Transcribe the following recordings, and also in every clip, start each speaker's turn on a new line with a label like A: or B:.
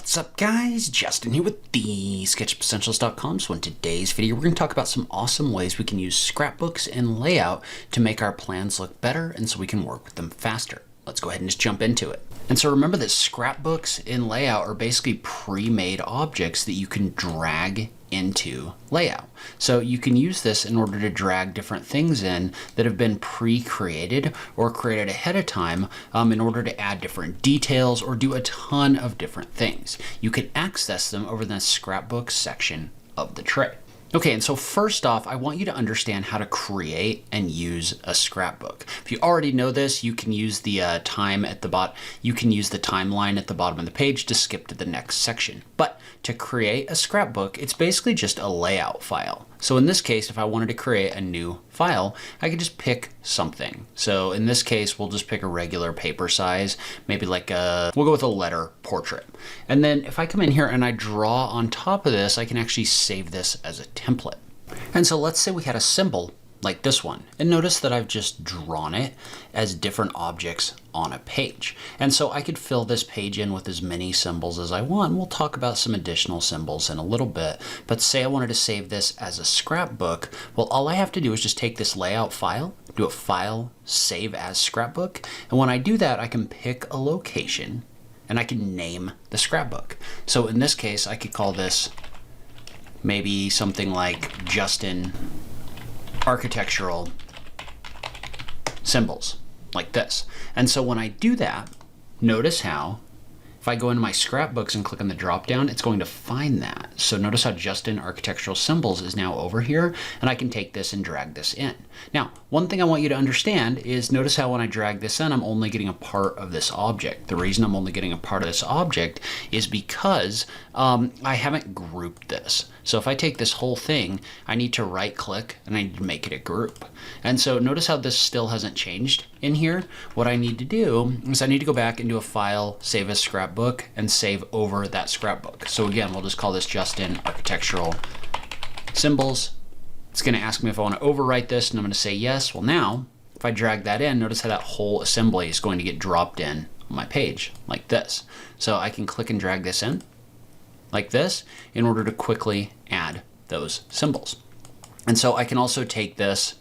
A: What's up guys, Justin here with TheSketchUpEssentials.com. So in today's video, we're going to talk about some awesome ways we can use scrapbooks and layout to make our plans look better and so we can work with them faster. Let's go ahead and just jump into it. And so remember that scrapbooks and layout are basically pre-made objects that you can drag into layout. So you can use this in order to drag different things in that have been pre-created or created ahead of time in order to add different details or do a ton of different things. You can access them over the scrapbook section of the tray. Okay, and so first off, I want you to understand how to create and use a scrapbook. If you already know this, you can use the time at the bottom. You can use the timeline at the bottom of the page to skip to the next section. But to create a scrapbook, it's basically just a layout file. So in this case, if I wanted to create a new file, I could just pick something. So in this case, we'll just pick a regular paper size, maybe like we'll go with a letter portrait. And then if I come in here and I draw on top of this, I can actually save this as a template. And so let's say we had a symbol like this one, and notice that I've just drawn it as different objects on a page. And so I could fill this page in with as many symbols as I want. We'll talk about some additional symbols in a little bit, but say I wanted to save this as a scrapbook. Well, all I have to do is just take this layout file, do a file, save as scrapbook. And when I do that, I can pick a location and I can name the scrapbook. So in this case, I could call this maybe something like Justin Architectural Symbols, like this. And so when I do that, notice how if I go into my scrapbooks and click on the drop down, it's going to find that. So notice how Justin Architectural Symbols is now over here, and I can take this and drag this in. Now, one thing I want you to understand is notice how when I drag this in, I'm only getting a part of this object. The reason I'm only getting a part of this object is because I haven't grouped this. So if I take this whole thing, I need to right click and I need to make it a group. And so notice how this still hasn't changed in here. What I need to do is I need to go back into a file, save as scrapbook, and save over that scrapbook. So again, we'll just call this Justin Architectural Symbols. It's going to ask me if I want to overwrite this, and I'm going to say yes. Well, now, if I drag that in, notice how that whole assembly is going to get dropped in on my page like this. So I can click and drag this in like this in order to quickly add those symbols. And so I can also take this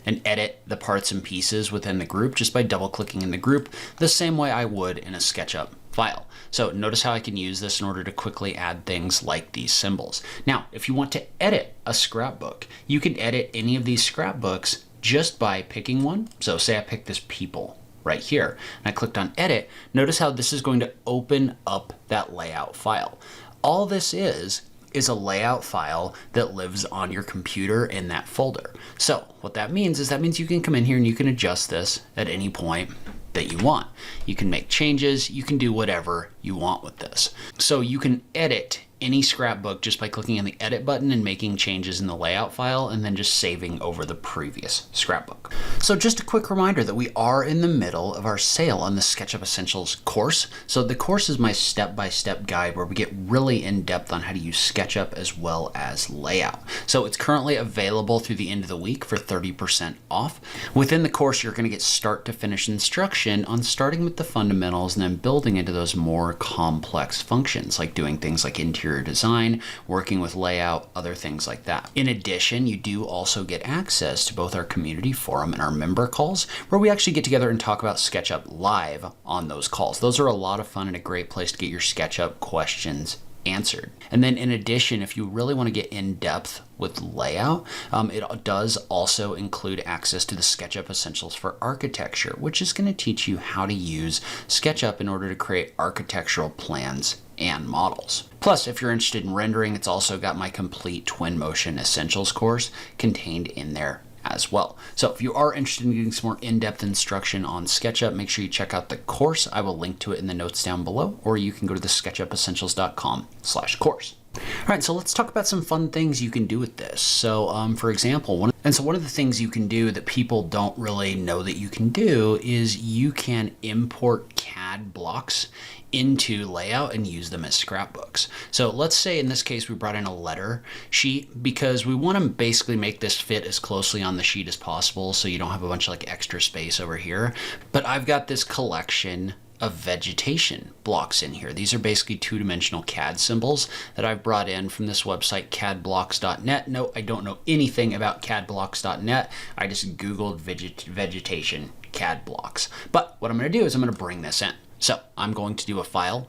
A: and edit the parts and pieces within the group just by double clicking in the group the same way I would in a SketchUp file. So notice how I can use this in order to quickly add things like these symbols. Now, if you want to edit a scrapbook, you can edit any of these scrapbooks just by picking one. So say I pick this people right here and I clicked on edit. Notice how this is going to open up that layout file. All this is a layout file that lives on your computer in that folder. So what that means is you can come in here and you can adjust this at any point that you want. You can make changes, you can do whatever you want with this. So you can edit any scrapbook just by clicking on the edit button and making changes in the layout file and then just saving over the previous scrapbook. So just a quick reminder that we are in the middle of our sale on the SketchUp Essentials course. So the course is my step-by-step guide where we get really in depth on how to use SketchUp as well as layout. So it's currently available through the end of the week for 30% off. Within the course, you're going to get start to finish instruction on starting with the fundamentals and then building into those more complex functions like doing things like interior design, working with layout, other things like that. In addition, you do also get access to both our community forum and our member calls, where we actually get together and talk about SketchUp live on those calls. Those are a lot of fun and a great place to get your SketchUp questions answered. And then in addition, if you really want to get in depth with layout, it does also include access to the SketchUp Essentials for Architecture, which is going to teach you how to use SketchUp in order to create architectural plans and models. Plus, if you're interested in rendering, it's also got my complete Twinmotion Essentials course contained in there as well. So if you are interested in getting some more in-depth instruction on SketchUp, make sure you check out the course. I will link to it in the notes down below, or you can go to TheSketchUpEssentials.com/course. All right, so let's talk about some fun things you can do with this. So for example, one of the things you can do that people don't really know that you can do is you can import CAD blocks into layout and use them as scrapbooks. So let's say in this case we brought in a letter sheet because we want to basically make this fit as closely on the sheet as possible so you don't have a bunch of like extra space over here. But I've got this collection of vegetation blocks in here. These are basically two-dimensional CAD symbols that I've brought in from this website, cadblocks.net. No, I don't know anything about cadblocks.net. I just Googled vegetation CAD blocks. But what I'm going to do is I'm going to bring this in. So I'm going to do a file,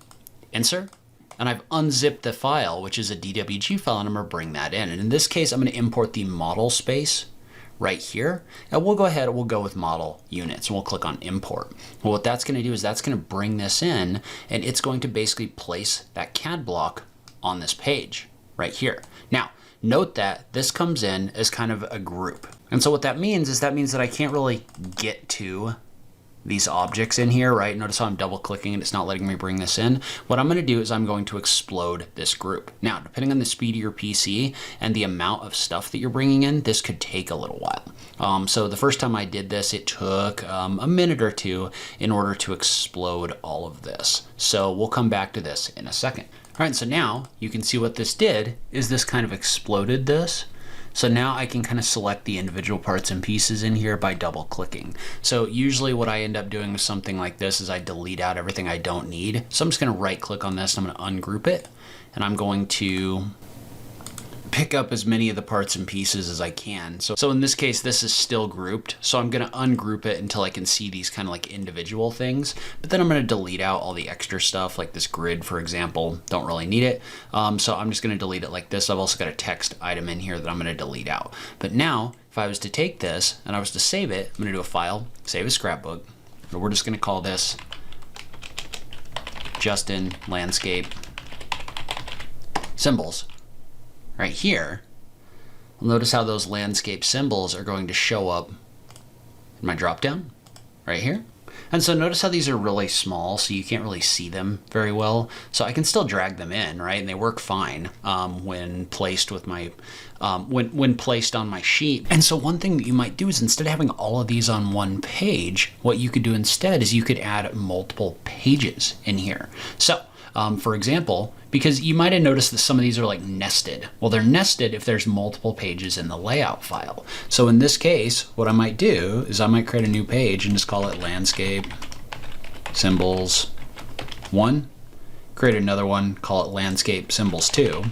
A: insert, and I've unzipped the file, which is a DWG file, and I'm going to bring that in. And in this case, I'm going to import the model space right here, and we'll go ahead and we'll go with model units, and we'll click on import. Well, what that's going to do is that's going to bring this in, and it's going to basically place that CAD block on this page right here. Now, note that this comes in as kind of a group. And so what that means is that I can't really get to these objects in here, right? Notice how I'm double clicking and it's not letting me bring this in. What I'm going to do is I'm going to explode this group. Now, depending on the speed of your PC and the amount of stuff that you're bringing in, this could take a little while. So the first time I did this, it took a minute or two in order to explode all of this. So we'll come back to this in a second. All right, so now you can see what this did is this kind of exploded this. So now I can kind of select the individual parts and pieces in here by double clicking. So usually what I end up doing with something like this is I delete out everything I don't need. So I'm just going to right click on this and I'm going to ungroup it. And I'm going to pick up as many of the parts and pieces as I can. So in this case, this is still grouped. So I'm going to ungroup it until I can see these kind of like individual things. But then I'm going to delete out all the extra stuff, like this grid, for example. Don't really need it. So I'm just going to delete it like this. I've also got a text item in here that I'm going to delete out. But now, if I was to take this and I was to save it, I'm going to do a file, save as scrapbook. But we're just going to call this Justin Landscape Symbols. Right here, notice how those landscape symbols are going to show up in my dropdown right here. And so notice how these are really small, so you can't really see them very well. So I can still drag them in, right? And they work fine when placed with my when placed on my sheet. And so one thing that you might do is instead of having all of these on one page, what you could do instead is you could add multiple pages in here. So for example, because you might have noticed that some of these are like nested. Well, they're nested if there's multiple pages in the layout file. So in this case, what I might do is I might create a new page and just call it Landscape Symbols 1. Create another one, call it Landscape Symbols 2.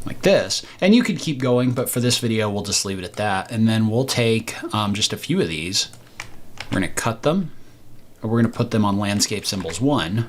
A: Like this. And you could keep going, but for this video, we'll just leave it at that. And then we'll take just a few of these. We're going to cut them. Or we're going to put them on Landscape Symbols 1.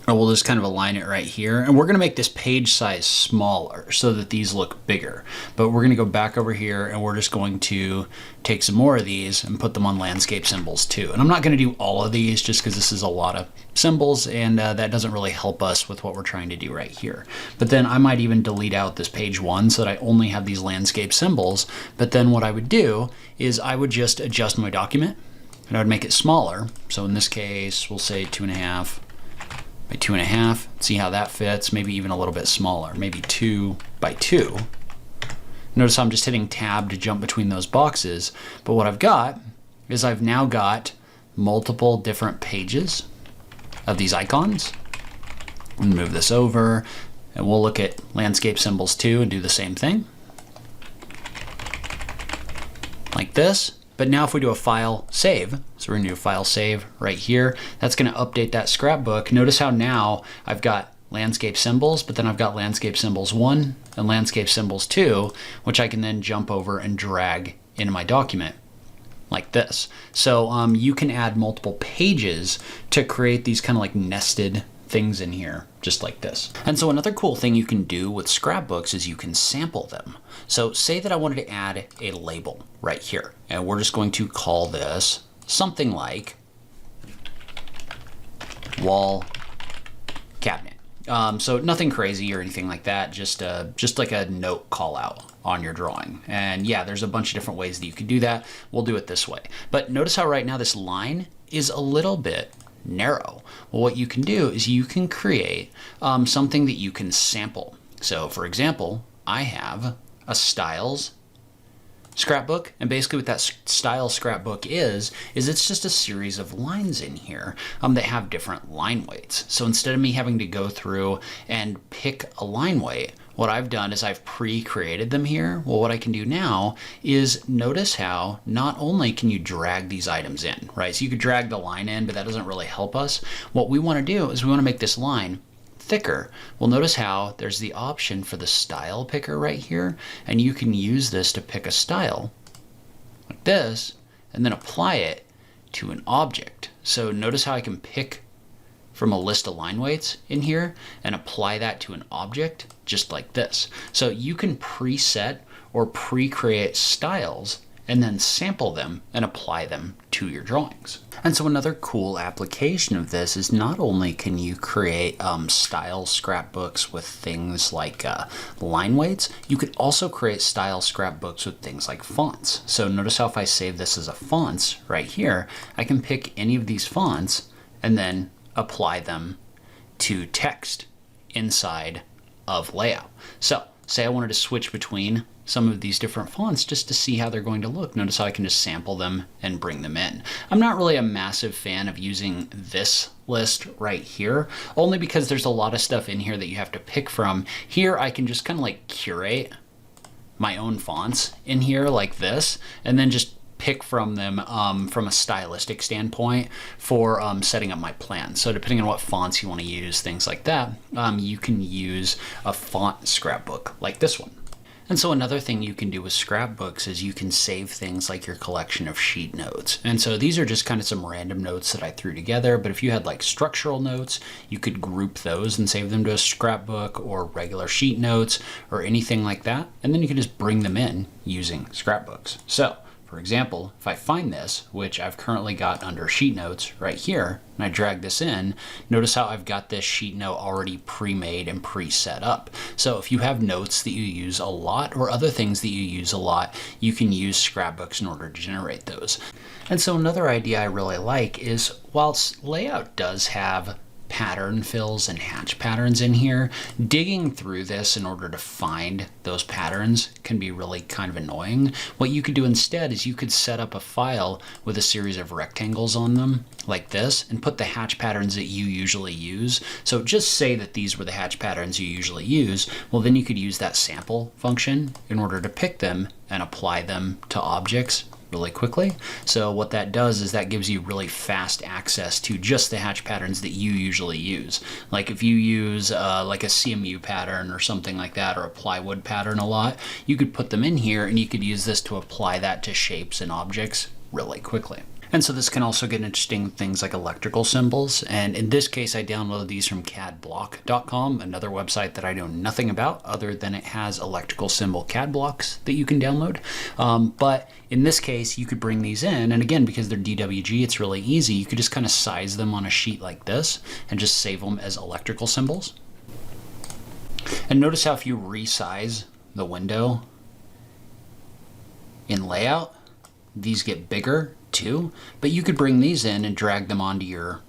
A: Or we'll just kind of align it right here. And we're going to make this page size smaller so that these look bigger. But we're going to go back over here and we're just going to take some more of these and put them on Landscape Symbols 2. And I'm not going to do all of these just because this is a lot of symbols and that doesn't really help us with what we're trying to do right here. But then I might even delete out this page 1 so that I only have these landscape symbols. But then what I would do is I would just adjust my document and I would make it smaller. So in this case, we'll say 2.5 by 2.5. See how that fits. Maybe even a little bit smaller, maybe 2 by 2. Notice I'm just hitting tab to jump between those boxes. But what I've got is I've now got multiple different pages of these icons. And move this over and we'll look at Landscape Symbols 2 and do the same thing. Like this. But now if we do a file save, so we're going to do a file save right here, that's going to update that scrapbook. Notice how now I've got landscape symbols, but then I've got Landscape Symbols 1 and Landscape Symbols 2, which I can then jump over and drag into my document like this. So you can add multiple pages to create these kind of like nested things in here, just like this. And so another cool thing you can do with scrapbooks is you can sample them. So say that I wanted to add a label right here, and we're just going to call this something like wall cabinet. So nothing crazy or anything like that, just like a note call out on your drawing. And yeah, there's a bunch of different ways that you can do that. We'll do it this way. But notice how right now this line is a little bit narrow. Well, what you can do is you can create something that you can sample. So for example, I have a styles scrapbook, and basically what that style scrapbook is it's just a series of lines in here that have different line weights. So instead of me having to go through and pick a line weight, what I've done is I've pre-created them here. Well, what I can do now is notice how not only can you drag these items in, right? So you could drag the line in, but that doesn't really help us. What we want to do is we want to make this line thicker. Well, notice how there's the option for the style picker right here, and you can use this to pick a style like this and then apply it to an object. So notice how I can pick from a list of line weights in here and apply that to an object just like this. So you can preset or pre-create styles and then sample them and apply them to your drawings. And so another cool application of this is not only can you create style scrapbooks with things like line weights, you could also create style scrapbooks with things like fonts. So notice how if I save this as a fonts right here, I can pick any of these fonts and then apply them to text inside of layout. So say I wanted to switch between some of these different fonts just to see how they're going to look. Notice how I can just sample them and bring them in. I'm not really a massive fan of using this list right here, only because there's a lot of stuff in here that you have to pick from. Here I can just kind of like curate my own fonts in here like this, and then just pick from them from a stylistic standpoint for setting up my plan. So depending on what fonts you want to use, things like that, you can use a font scrapbook like this one. And so another thing you can do with scrapbooks is you can save things like your collection of sheet notes. And so these are just kind of some random notes that I threw together, but if you had like structural notes, you could group those and save them to a scrapbook, or regular sheet notes or anything like that. And then you can just bring them in using scrapbooks. So for example, if I find this, which I've currently got under sheet notes right here, and I drag this in, notice how I've got this sheet note already pre-made and pre-set up. So if you have notes that you use a lot or other things that you use a lot, you can use scrapbooks in order to generate those. And so another idea I really like is, whilst layout does have pattern fills and hatch patterns in here, digging through this in order to find those patterns can be really kind of annoying. What you could do instead is you could set up a file with a series of rectangles on them like this and put the hatch patterns that you usually use. So just say that these were the hatch patterns you usually use. Well, then you could use that sample function in order to pick them and apply them to objects really quickly. So what that does is that gives you really fast access to just the hatch patterns that you usually use. Like if you use like a CMU pattern or something like that, or a plywood pattern a lot, you could put them in here and you could use this to apply that to shapes and objects really quickly. And so this can also get interesting with things like electrical symbols. And in this case, I downloaded these from cadblock.com, another website that I know nothing about other than it has electrical symbol CAD blocks that you can download. But in this case, you could bring these in. And again, because they're DWG, it's really easy. You could just kind of size them on a sheet like this and just save them as electrical symbols. And notice how if you resize the window in layout, these get bigger too, but you could bring these in and drag them onto your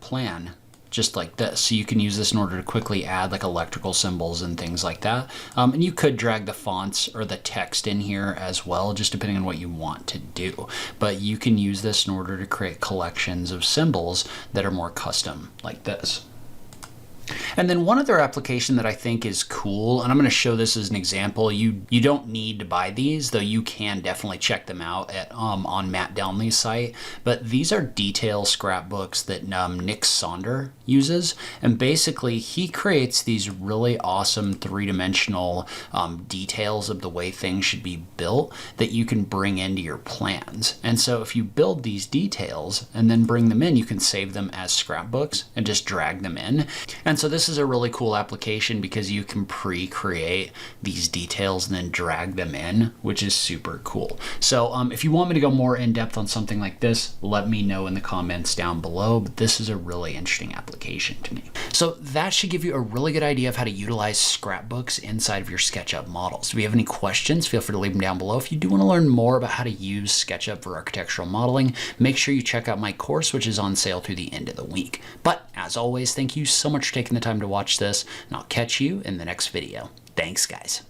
A: plan just like this. So you can use this in order to quickly add like electrical symbols and things like that. And you could drag the fonts or the text in here as well, just depending on what you want to do. But you can use this in order to create collections of symbols that are more custom like this. And then one other application that I think is cool, and I'm going to show this as an example. You don't need to buy these, though you can definitely check them out at on Matt Downley's site. But these are detail scrapbooks that Nick SONDER uses, and basically he creates these really awesome three-dimensional details of the way things should be built that you can bring into your plans. And so if you build these details and then bring them in, you can save them as scrapbooks and just drag them in. And so this is a really cool application because you can pre-create these details and then drag them in, which is super cool. So if you want me to go more in depth on something like this, let me know in the comments down below, but this is a really interesting application to me. So that should give you a really good idea of how to utilize scrapbooks inside of your SketchUp models. If you have any questions, feel free to leave them down below. If you do want to learn more about how to use SketchUp for architectural modeling, make sure you check out my course, which is on sale through the end of the week. But as always, thank you so much for taking the time to watch this, and I'll catch you in the next video. Thanks, guys.